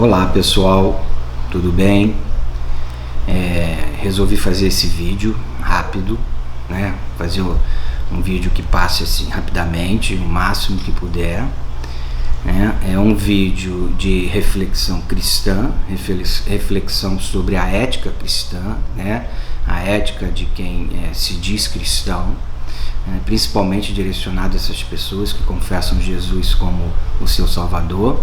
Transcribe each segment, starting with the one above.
Olá pessoal, tudo bem? Resolvi fazer esse vídeo rápido, né? Fazer um vídeo que passe assim rapidamente, o máximo que puder, né? É um vídeo de reflexão cristã, reflexão sobre a ética cristã, né? A ética de quem se diz cristão, né? Principalmente direcionado a essas pessoas que confessam Jesus como o seu Salvador,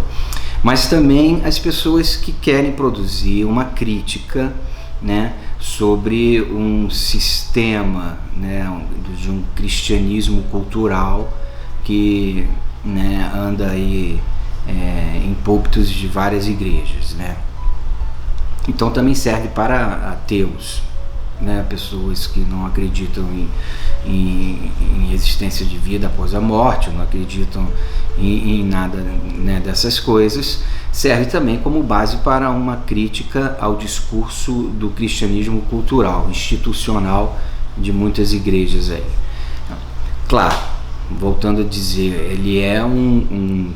mas também as pessoas que querem produzir uma crítica, né, sobre um sistema, né, de um cristianismo cultural que, né, anda aí em púlpitos de várias igrejas, né? Então também serve para ateus, né, pessoas que não acreditam em existência de vida após a morte, não acreditam em nada, né, dessas coisas. Serve também como base para uma crítica ao discurso do cristianismo cultural, institucional de muitas igrejas aí. Claro, voltando a dizer, ele é um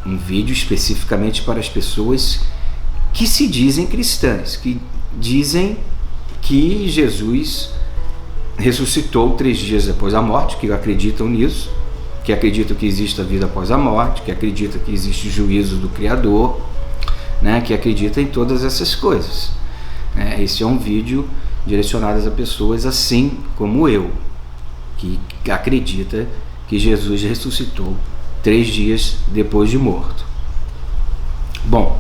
vídeo especificamente para as pessoas que se dizem cristãs, que dizem que Jesus ressuscitou 3 dias depois da morte, que acreditam nisso, que acreditam que existe a vida após a morte, que acreditam que existe o juízo do Criador, né, que acreditam em todas essas coisas. Esse é um vídeo direcionado a pessoas assim como eu, que acredita que Jesus ressuscitou 3 dias depois de morto. Bom,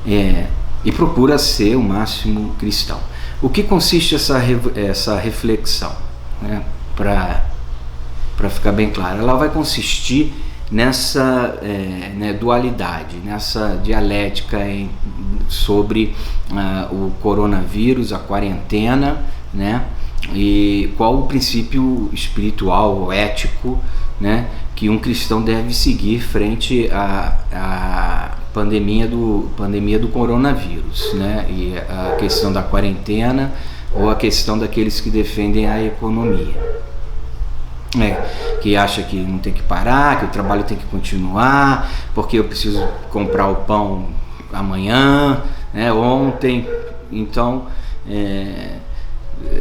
e procura ser o máximo cristão. O que consiste essa reflexão, né? Para ficar bem claro, ela vai consistir nessa dualidade, nessa dialética sobre o coronavírus, a quarentena, né? E qual o princípio espiritual ou ético, né, que um cristão deve seguir frente à pandemia do coronavírus, né? E a questão da quarentena ou a questão daqueles que defendem a economia, que acha que não tem que parar, que o trabalho tem que continuar, porque eu preciso comprar o pão amanhã, né, ontem. Então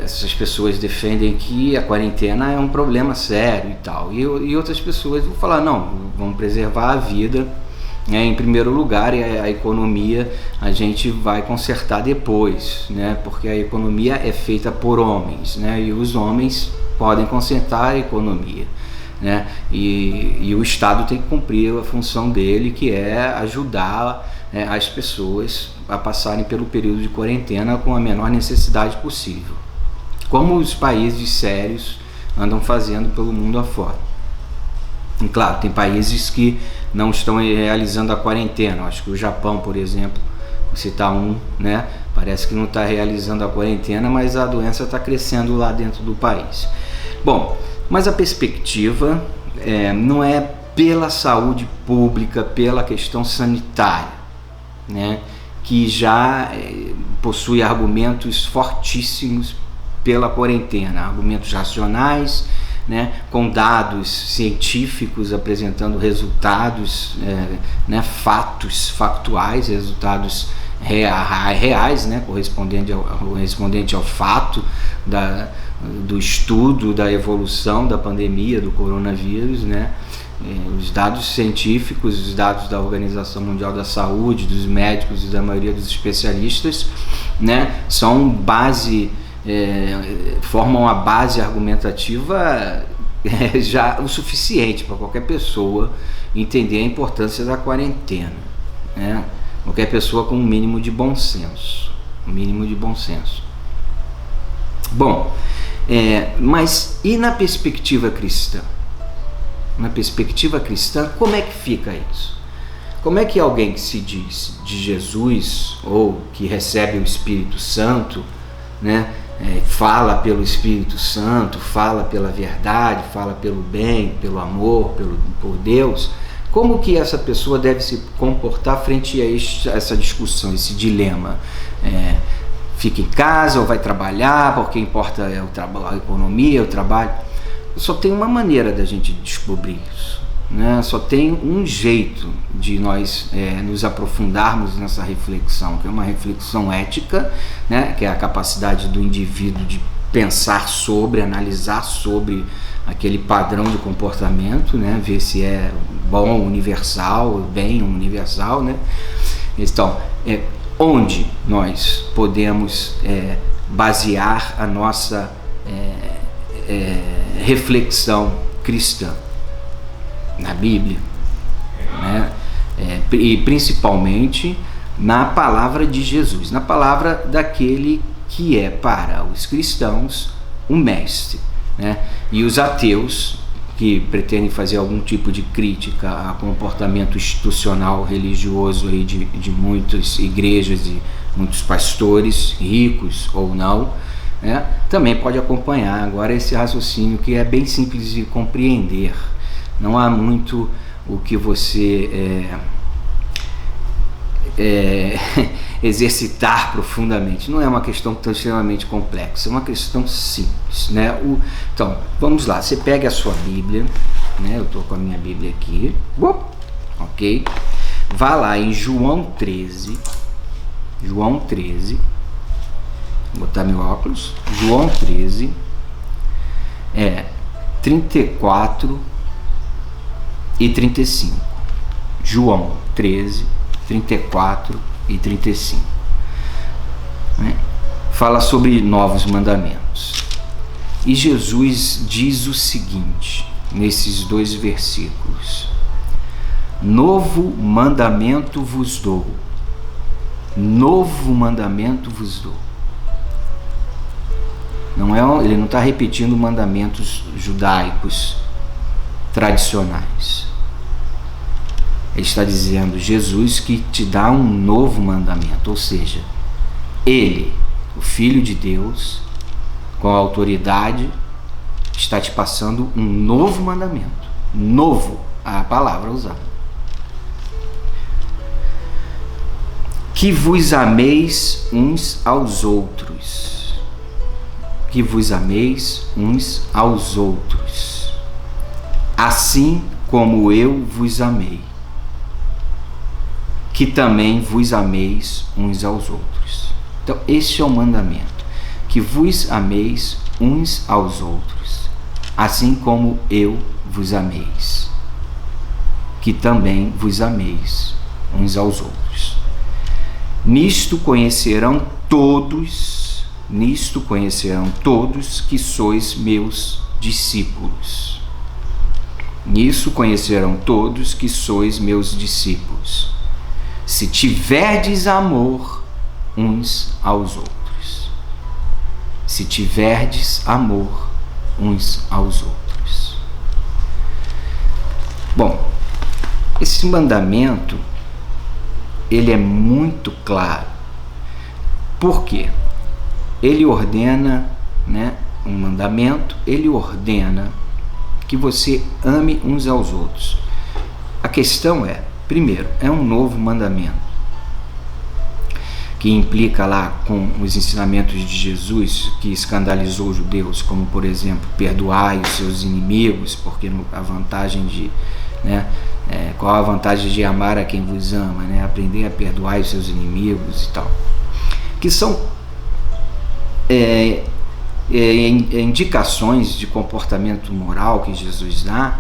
essas pessoas defendem que a quarentena é um problema sério e tal, e outras pessoas vão falar, não, vamos preservar a vida, em primeiro lugar, e a economia a gente vai consertar depois, né, porque a economia é feita por homens, né, e os homens podem consertar a economia, né, e o Estado tem que cumprir a função dele, que é ajudar as pessoas a passarem pelo período de quarentena com a menor necessidade possível, como os países sérios andam fazendo pelo mundo afora. E claro, tem países que não estão realizando a quarentena. Acho que o Japão, por exemplo, vou citar um, né? Parece que não está realizando a quarentena, mas a doença está crescendo lá dentro do país. Bom, mas a perspectiva não é pela saúde pública, pela questão sanitária, né, que já possui argumentos fortíssimos pela quarentena, argumentos racionais, né, com dados científicos apresentando resultados, fatos factuais, resultados reais, né, correspondente ao fato do estudo da evolução da pandemia do coronavírus, né. Os dados científicos, os dados da Organização Mundial da Saúde, dos médicos e da maioria dos especialistas, né, são base, formam a base argumentativa já o suficiente para qualquer pessoa entender a importância da quarentena, né? Qualquer pessoa com um mínimo de bom senso, Bom, mas e na perspectiva cristã? Na perspectiva cristã, como é que fica isso? Como é que alguém que se diz de Jesus ou que recebe o Espírito Santo, né, fala pelo Espírito Santo, fala pela verdade, fala pelo bem, pelo amor, por Deus, como que essa pessoa deve se comportar frente a essa discussão, esse dilema? Fica em casa ou vai trabalhar, porque importa a economia, o trabalho? Só tem uma maneira da gente descobrir isso, né? Só tem um jeito de nós nos aprofundarmos nessa reflexão, que é uma reflexão ética, né? Que é a capacidade do indivíduo de pensar sobre, analisar sobre aquele padrão de comportamento, né? Ver se é bom, universal, bem, universal, né? Então, onde nós podemos basear a nossa reflexão cristã? Na Bíblia, né? E principalmente na palavra de Jesus, na palavra daquele que é para os cristãos um mestre, né? E os ateus que pretendem fazer algum tipo de crítica a comportamento institucional religioso aí de muitas igrejas e muitos pastores, ricos ou não, né? Também pode acompanhar agora esse raciocínio que é bem simples de compreender. Não há muito o que você exercitar profundamente. Não é uma questão tão extremamente complexa, é uma questão simples, né? Então, vamos lá. Você pega a sua Bíblia, né? Eu estou com a minha Bíblia aqui, ok? Vá lá em João 13, vou botar meu óculos, João 13, 34 e 35. João 13, 34 e 35. Né? Fala sobre novos mandamentos. E Jesus diz o seguinte, nesses dois versículos: novo mandamento vos dou. Novo mandamento vos dou. Ele não está repetindo mandamentos judaicos tradicionais. Ele está dizendo, Jesus, que te dá um novo mandamento, ou seja, Ele, o Filho de Deus, com a autoridade, está te passando um novo mandamento. Novo, a palavra usada. Que vos ameis uns aos outros. Que vos ameis uns aos outros. Assim como eu vos amei. Que também vos ameis uns aos outros. Então, este é o mandamento. Que vos ameis uns aos outros. Assim como eu vos ameis. Que também vos ameis uns aos outros. Nisto conhecerão todos que sois meus discípulos. Nisso conhecerão todos que sois meus discípulos, se tiverdes amor uns aos outros. Se tiverdes amor uns aos outros. Bom, esse mandamento, ele é muito claro. Por quê? Ele ordena, né, um mandamento, ele ordena que você ame uns aos outros. A questão é, primeiro, é um novo mandamento que implica lá com os ensinamentos de Jesus que escandalizou os judeus, como por exemplo, perdoai os seus inimigos, porque a vantagem de, né, qual a vantagem de amar a quem vos ama, né? Aprender a perdoar os seus inimigos e tal, que são indicações de comportamento moral que Jesus dá,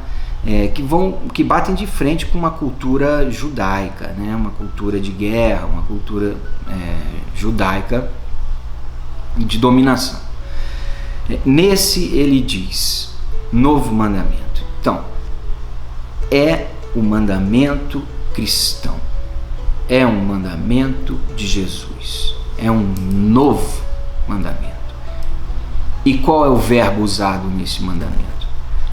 que batem de frente com uma cultura judaica, né? Uma cultura de guerra, uma cultura judaica de dominação. Nesse ele diz, novo mandamento. Então, é o mandamento cristão, é um mandamento de Jesus, é um novo mandamento. E qual é o verbo usado nesse mandamento?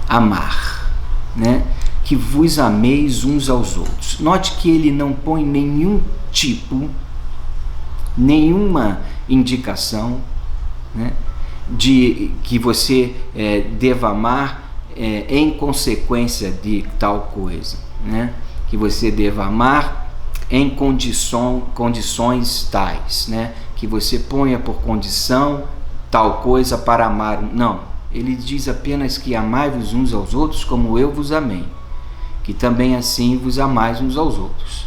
Amar, né? Que vos ameis uns aos outros. Note que ele não põe nenhuma indicação, né, de que você deva amar em consequência de tal coisa, né? Que você deva amar em condições tais, né? Que você ponha por condição tal coisa para amar. Não, ele diz apenas que amai-vos uns aos outros como eu vos amei, que também assim vos amais uns aos outros,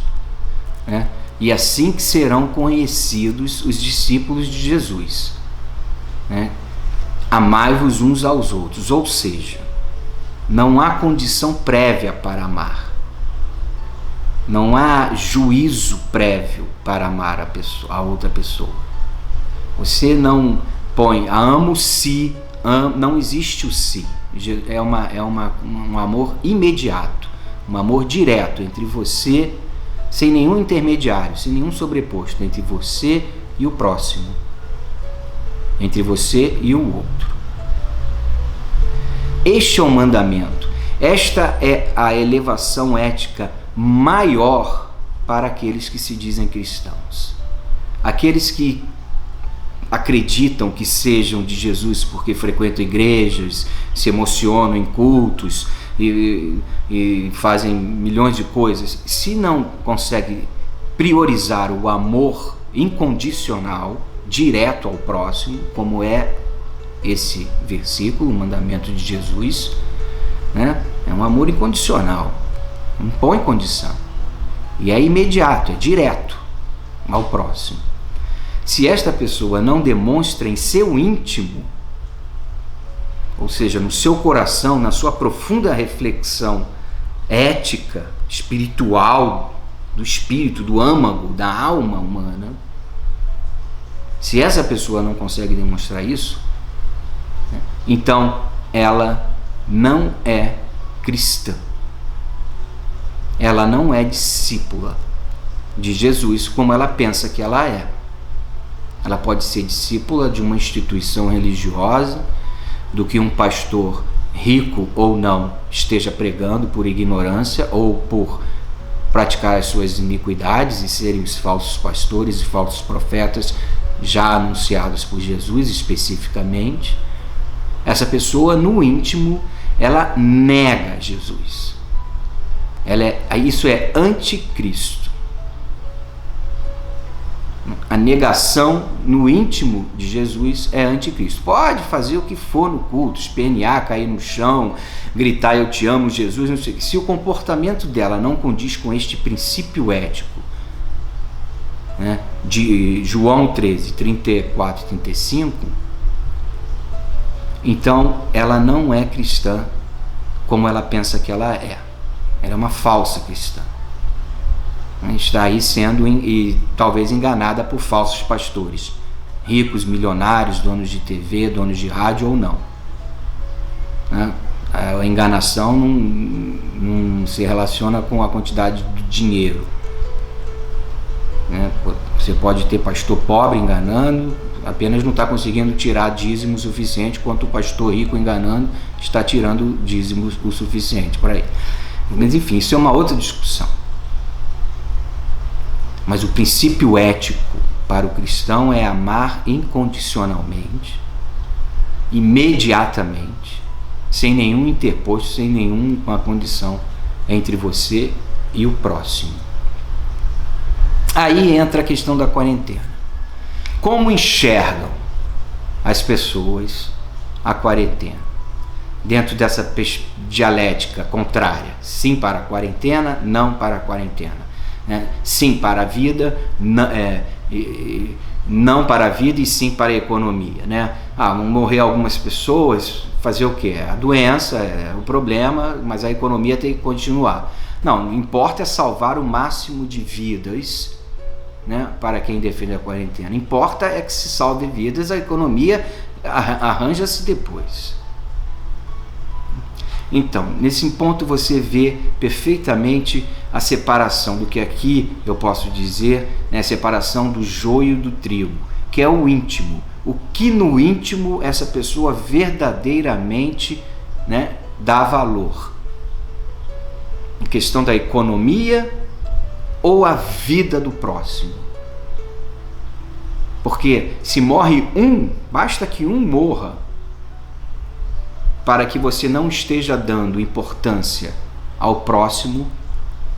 né? E assim que serão conhecidos os discípulos de Jesus, né? Amai-vos uns aos outros, ou seja, não há condição prévia para amar, não há juízo prévio para amar a outra pessoa. Você não põe amo se, não existe o se, é um amor imediato, um amor direto entre você, sem nenhum intermediário, sem nenhum sobreposto, entre você e o próximo, entre você e o outro. Este é o mandamento, esta é a elevação ética maior para aqueles que se dizem cristãos. Aqueles que acreditam que sejam de Jesus porque frequentam igrejas, se emocionam em cultos e fazem milhões de coisas, se não conseguem priorizar o amor incondicional, direto ao próximo, como é esse versículo, o mandamento de Jesus, né? É um amor incondicional, não põe condição, e é imediato, é direto ao próximo. Se esta pessoa não demonstra em seu íntimo, ou seja, no seu coração, na sua profunda reflexão ética, espiritual, do espírito, do âmago, da alma humana, se essa pessoa não consegue demonstrar isso, então ela não é cristã. Ela não é discípula de Jesus como ela pensa que ela é. Ela pode ser discípula de uma instituição religiosa, do que um pastor rico ou não esteja pregando por ignorância ou por praticar as suas iniquidades e serem os falsos pastores e falsos profetas já anunciados por Jesus especificamente. Essa pessoa, no íntimo, ela nega Jesus. Isso é anticristo. A negação no íntimo de Jesus é anticristo. Pode fazer o que for no culto, espernear, cair no chão, gritar eu te amo Jesus, não sei o que. Se o comportamento dela não condiz com este princípio ético, né, de João 13, 34 e 35, então ela não é cristã como ela pensa que ela é. Ela é uma falsa cristã. Está aí sendo talvez enganada por falsos pastores, ricos, milionários, donos de TV, donos de rádio ou não. A enganação não se relaciona com a quantidade de dinheiro. Você pode ter pastor pobre enganando, apenas não está conseguindo tirar dízimo suficiente, quanto o pastor rico enganando está tirando dízimo o suficiente por aí. Mas enfim, isso é uma outra discussão. Mas o princípio ético para o cristão é amar incondicionalmente, imediatamente, sem nenhum interposto, sem nenhuma condição entre você e o próximo. Aí entra a questão da quarentena. Como enxergam as pessoas a quarentena? Dentro dessa dialética contrária, sim para a quarentena, não para a quarentena. Sim para a vida, não para a vida e sim para a economia, né? Vão morrer algumas pessoas, fazer o quê? A doença é o problema, mas a economia tem que continuar. Não importa é salvar o máximo de vidas, né, para quem defende a quarentena. Importa é que se salve vidas, a economia arranja-se depois. Então, nesse ponto você vê perfeitamente a separação do que aqui eu posso dizer, né, a separação do joio do trigo, que é o íntimo. O que no íntimo essa pessoa verdadeiramente, né, dá valor. Em questão da economia ou a vida do próximo. Porque se morre um, basta que um morra, para que você não esteja dando importância ao próximo,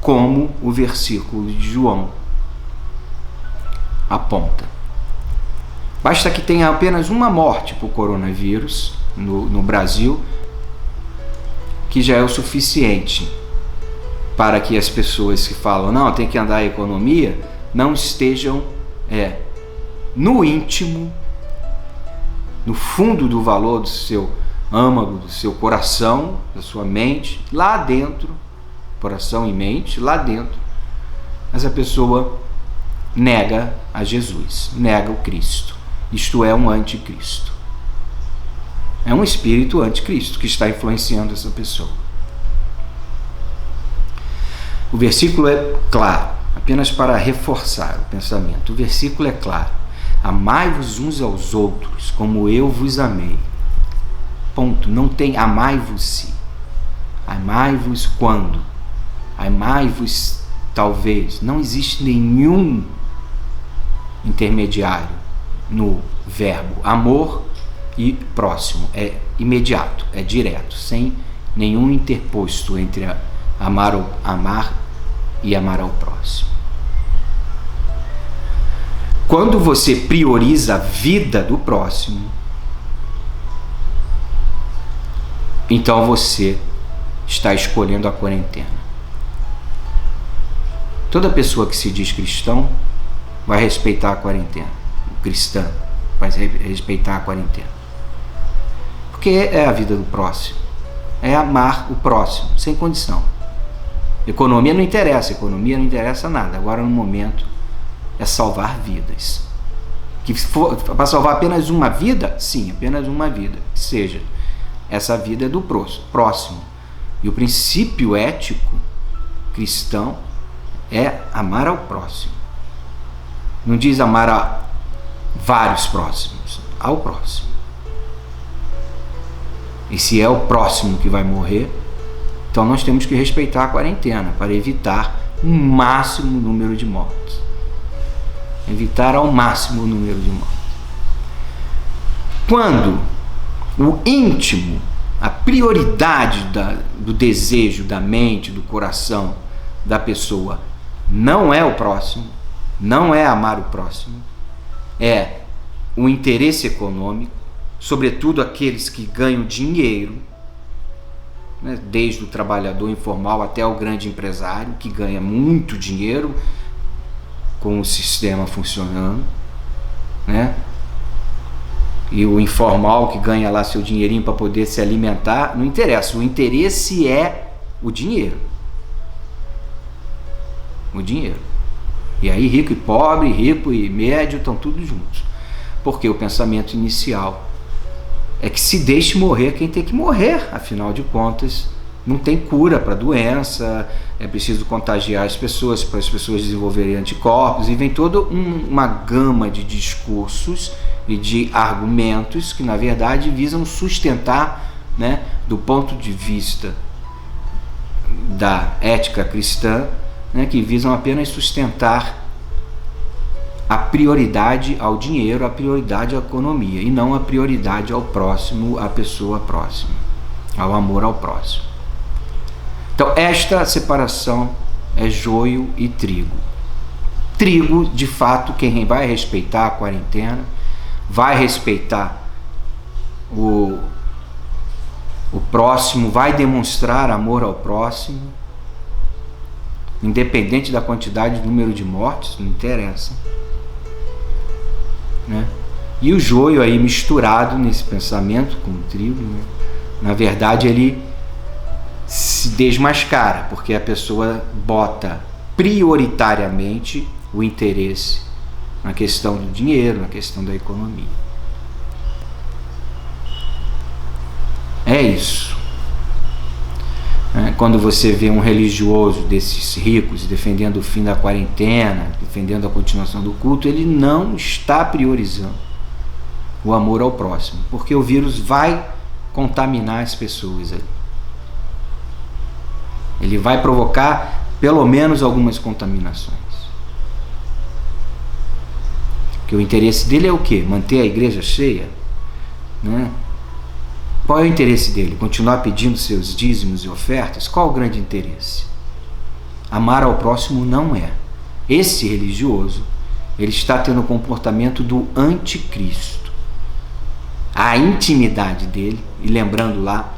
como o versículo de João aponta. Basta que tenha apenas uma morte por coronavírus no Brasil, que já é o suficiente para que as pessoas que falam, não, tem que andar a economia, não estejam no íntimo, no fundo do valor do seu âmago, do seu coração, da sua mente, lá dentro, coração e mente, lá dentro, mas a pessoa nega a Jesus, nega o Cristo. Isto é um anticristo. É um espírito anticristo que está influenciando essa pessoa. O versículo é claro, apenas para reforçar o pensamento. O versículo é claro. Amai-vos uns aos outros, como eu vos amei. Ponto. Não tem amai-vos-se. Amai-vos quando? Amai-vos talvez. Não existe nenhum intermediário no verbo amor e próximo. É imediato, é direto, sem nenhum interposto entre amar e amar ao próximo. Quando você prioriza a vida do próximo, então você está escolhendo a quarentena. Toda pessoa que se diz cristão vai respeitar a quarentena. Cristã vai respeitar a quarentena. Porque é a vida do próximo. É amar o próximo, sem condição. Economia não interessa nada. Agora, no momento, é salvar vidas. Que for para salvar apenas uma vida? Sim, apenas uma vida. Que seja, essa vida é do próximo. E o princípio ético cristão é amar ao próximo. Não diz amar a vários próximos, ao próximo. E se é o próximo que vai morrer, então nós temos que respeitar a quarentena para evitar o máximo número de mortes. Evitar ao máximo o número de mortes. Quando o íntimo, a prioridade do desejo, da mente, do coração da pessoa não é o próximo, não é amar o próximo, é o interesse econômico, sobretudo aqueles que ganham dinheiro, né, desde o trabalhador informal até o grande empresário, que ganha muito dinheiro com o sistema funcionando, né? E o informal que ganha lá seu dinheirinho para poder se alimentar, não interessa, o interesse é o dinheiro. O dinheiro. E aí rico e pobre, rico e médio estão tudo juntos. Porque o pensamento inicial é que se deixe morrer quem tem que morrer, afinal de contas, não tem cura para a doença, é preciso contagiar as pessoas para as pessoas desenvolverem anticorpos, e vem toda uma gama de discursos e de argumentos que na verdade visam sustentar, né, do ponto de vista da ética cristã, né, que visam apenas sustentar a prioridade ao dinheiro, a prioridade à economia, e não a prioridade ao próximo, à pessoa próxima, ao amor ao próximo. Então esta separação é joio e trigo. Trigo, de fato, quem vai respeitar a quarentena, vai respeitar o próximo, vai demonstrar amor ao próximo, independente da quantidade, do número de mortes, não interessa, né? E o joio aí misturado nesse pensamento com o trigo, né? Na verdade ele se desmascara, porque a pessoa bota prioritariamente o interesse na questão do dinheiro, na questão da economia. É isso. Quando você vê um religioso desses ricos defendendo o fim da quarentena, defendendo a continuação do culto, ele não está priorizando o amor ao próximo, porque o vírus vai contaminar as pessoas ali. Ele vai provocar pelo menos algumas contaminações. Porque o interesse dele é o quê? Manter a igreja cheia, né? Qual é o interesse dele? Continuar pedindo seus dízimos e ofertas? Qual o grande interesse? Amar ao próximo não é. Esse religioso, ele está tendo o comportamento do anticristo. A intimidade dele, e lembrando lá,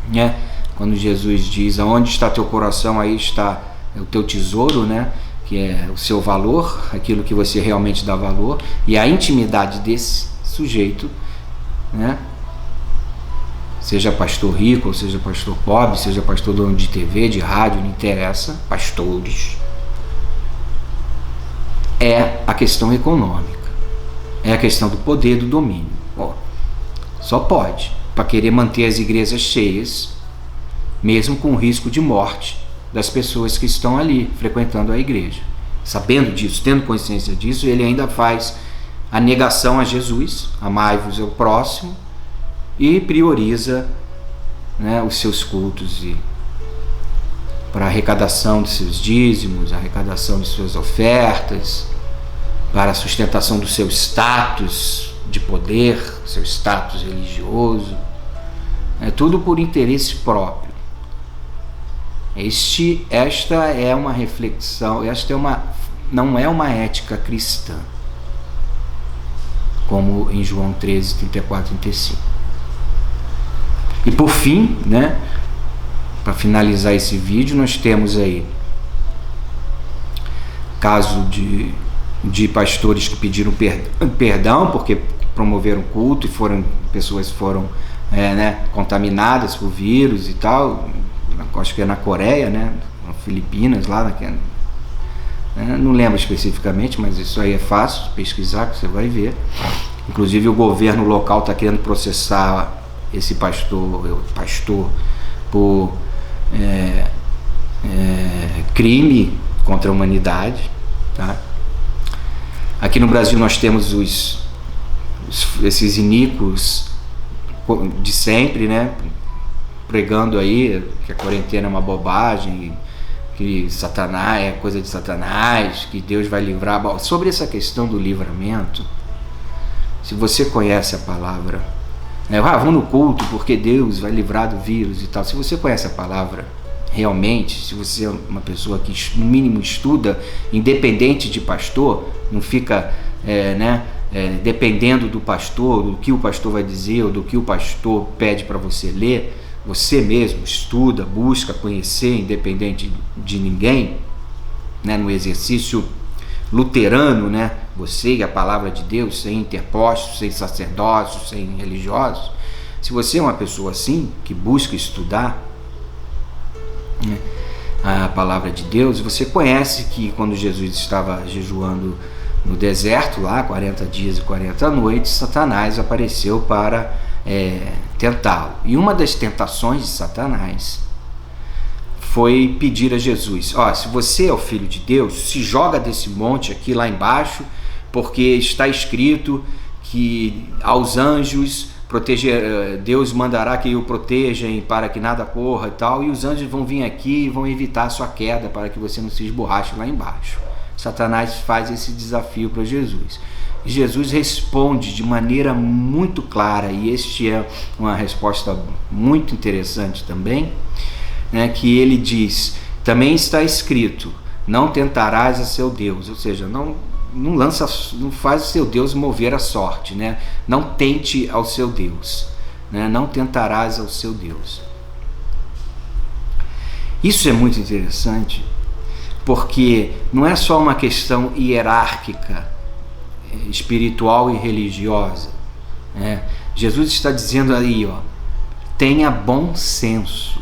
né, quando Jesus diz: aonde está teu coração, aí está o teu tesouro, né? Que é o seu valor, aquilo que você realmente dá valor, e a intimidade desse sujeito, né? Seja pastor rico, ou seja pastor pobre, seja pastor dono de TV, de rádio, não interessa, pastores, é a questão econômica, é a questão do poder, do domínio. Só pode, para querer manter as igrejas cheias, mesmo com o risco de morte das pessoas que estão ali frequentando a igreja. Sabendo disso, tendo consciência disso, ele ainda faz a negação a Jesus, amai-vos ao próximo, e prioriza, né, os seus cultos e para a arrecadação de seus dízimos, a arrecadação de suas ofertas, para a sustentação do seu status de poder, seu status religioso, é tudo por interesse próprio. Esta é uma reflexão, não é uma ética cristã, como em João 13, 34 e 35. E por fim, né, para finalizar esse vídeo, nós temos aí caso de pastores que pediram perdão porque promoveram culto e pessoas foram contaminadas por vírus e tal. Acho que é na Coreia, né, nas Filipinas, lá não lembro especificamente, mas isso aí é fácil de pesquisar, que você vai ver. Inclusive o governo local está querendo processar esse pastor por crime contra a humanidade, tá? Aqui no Brasil nós temos esses iníquos de sempre, né, pregando aí que a quarentena é uma bobagem, que Satanás é coisa de Satanás, que Deus vai livrar. Bom, sobre essa questão do livramento, se você conhece a palavra, vamos no culto porque Deus vai livrar do vírus e tal. Se você conhece a palavra realmente, se você é uma pessoa que no mínimo estuda, independente de pastor, não fica dependendo do pastor, do que o pastor vai dizer ou do que o pastor pede para você ler, você mesmo estuda, busca conhecer, independente de ninguém, né, no exercício luterano, né, você e a palavra de Deus, sem interpostos, sem sacerdócios, sem religiosos. Se você é uma pessoa assim, que busca estudar, né, a palavra de Deus, você conhece que quando Jesus estava jejuando no deserto, lá 40 dias e 40 noites, Satanás apareceu para tentá-lo. E uma das tentações de Satanás foi pedir a Jesus: se você é o Filho de Deus, se joga desse monte aqui lá embaixo, porque está escrito que aos anjos Deus mandará que o protejam para que nada corra e tal, e os anjos vão vir aqui e vão evitar a sua queda para que você não se esborrache lá embaixo. Satanás faz esse desafio para Jesus. E Jesus responde de maneira muito clara, e este é uma resposta muito interessante também, né, que ele diz: também está escrito, não tentarás a seu Deus, ou seja, não faz o seu Deus mover a sorte, né? Não tente ao seu Deus, né? Não tentarás ao seu Deus. Isso é muito interessante, porque não é só uma questão hierárquica, espiritual e religiosa, né? Jesus está dizendo aí, tenha bom senso.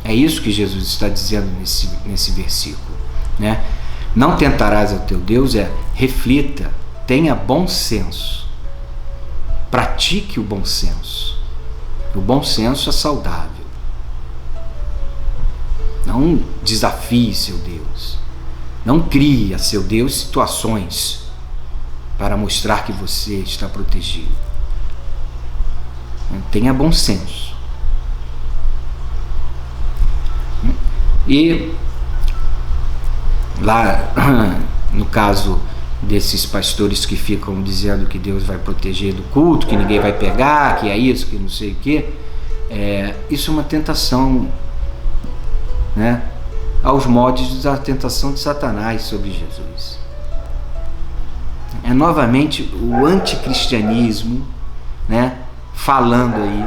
É isso que Jesus está dizendo nesse versículo, né? Não tentarás ao teu Deus, reflita, tenha bom senso, pratique o bom senso. O bom senso é saudável. Não desafie seu Deus, não crie a seu Deus situações para mostrar que você está protegido. Tenha bom senso. E lá, no caso desses pastores que ficam dizendo que Deus vai proteger do culto, que ninguém vai pegar, que é isso, que não sei o que, isso é uma tentação, né, aos moldes da tentação de Satanás sobre Jesus. É novamente o anticristianismo, né, falando aí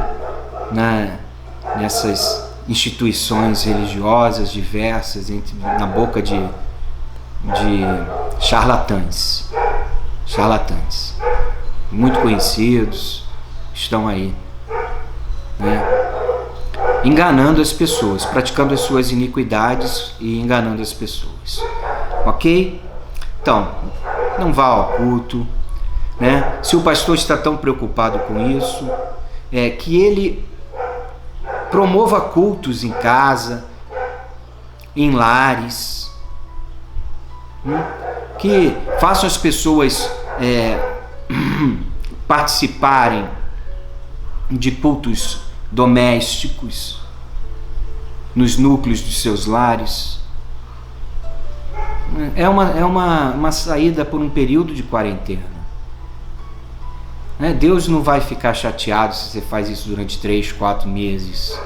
nessas instituições religiosas diversas, na boca de charlatães, muito conhecidos, estão aí, né? Enganando as pessoas, praticando as suas iniquidades e enganando as pessoas, ok? Então, não vá ao culto, né? Se o pastor está tão preocupado com isso, que ele promova cultos em casa, em lares, que façam as pessoas participarem de cultos domésticos nos núcleos dos seus lares. É uma saída por um período de quarentena. Deus não vai ficar chateado se você faz isso durante 3, 4 meses.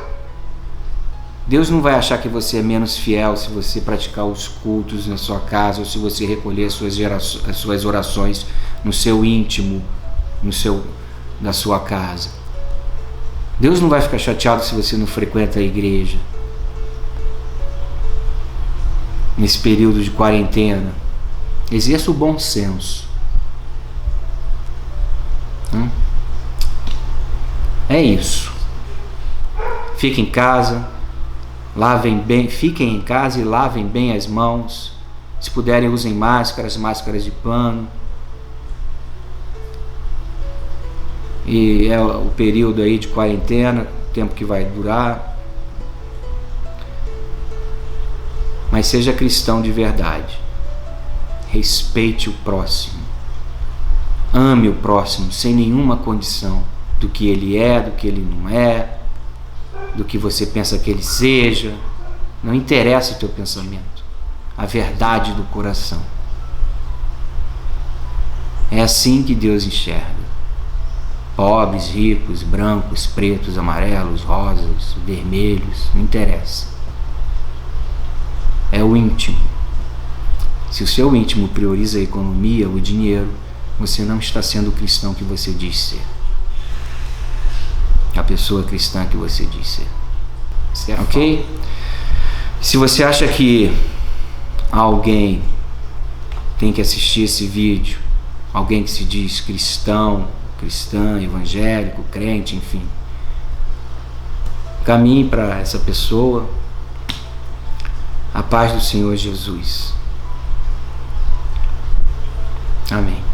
Deus não vai achar que você é menos fiel se você praticar os cultos na sua casa, ou se você recolher as suas orações no seu íntimo, na sua casa. Deus não vai ficar chateado se você não frequenta a igreja nesse período de quarentena. Exerça o bom senso. É isso. Fiquem em casa, fiquem em casa e lavem bem as mãos. Se puderem, usem máscaras de pano. E é o período aí de quarentena, o tempo que vai durar. Mas seja cristão de verdade. Respeite o próximo. Ame o próximo sem nenhuma condição do que ele é, do que ele não é, do que você pensa que ele seja. Não interessa o teu pensamento. A verdade do coração. É assim que Deus enxerga. Pobres, ricos, brancos, pretos, amarelos, rosas, vermelhos, não interessa. É o íntimo. Se o seu íntimo prioriza a economia, o dinheiro, você não está sendo o cristão que você diz ser. A pessoa cristã que você diz ser. Ok? Se você acha que alguém tem que assistir esse vídeo, alguém que se diz cristão, cristã, evangélico, crente, enfim, caminhe para essa pessoa. A paz do Senhor Jesus. Amém.